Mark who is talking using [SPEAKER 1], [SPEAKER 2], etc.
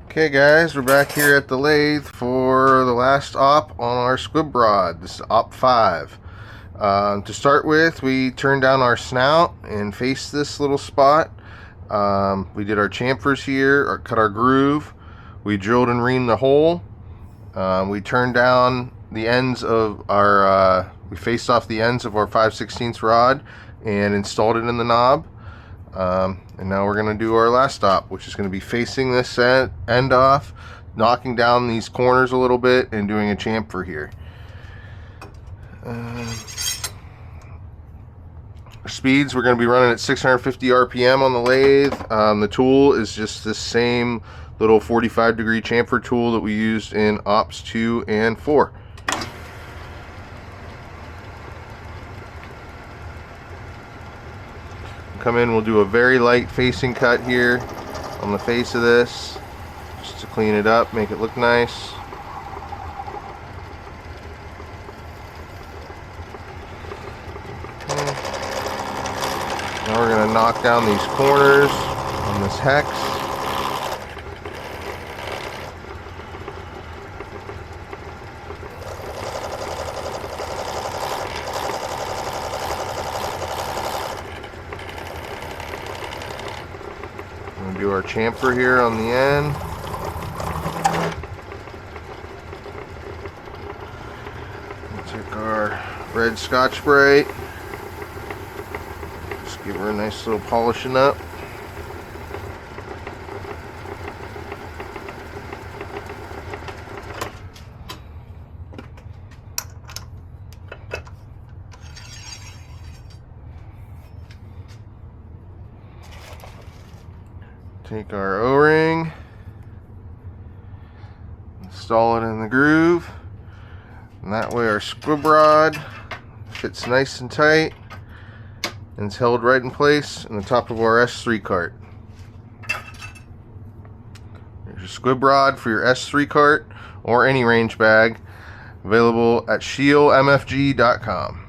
[SPEAKER 1] Okay guys, we're back here at the lathe for the last op on our squib rod. This is Op5. To start with, we turned down our snout and faced this little spot. We did our chamfers here, or cut our groove. We drilled and reamed the hole. We turned down the ends of our, we faced off the ends of our 5/16 rod and installed it in the knob. And now we're going to do our last stop, which is going to be facing this end off, knocking down these corners a little bit, and doing a chamfer here. Speeds, we're going to be running at 650 RPM on the lathe. The tool is just this same little 45-degree chamfer tool that we used in Ops 2 and 4. Come in, we'll do a very light facing cut here on the face of this, just to clean it up, make it look nice. Okay. Now we're going to knock down these corners on this hex. Do our chamfer here on the end. We'll take our red scotch-brite. Just give her a nice little polishing up. Take our O-ring, install it in the groove, and that way our squib rod fits nice and tight and it's held right in place in the top of our S3 cart. There's your squib rod for your S3 cart or any range bag, available at sheelmfg.com.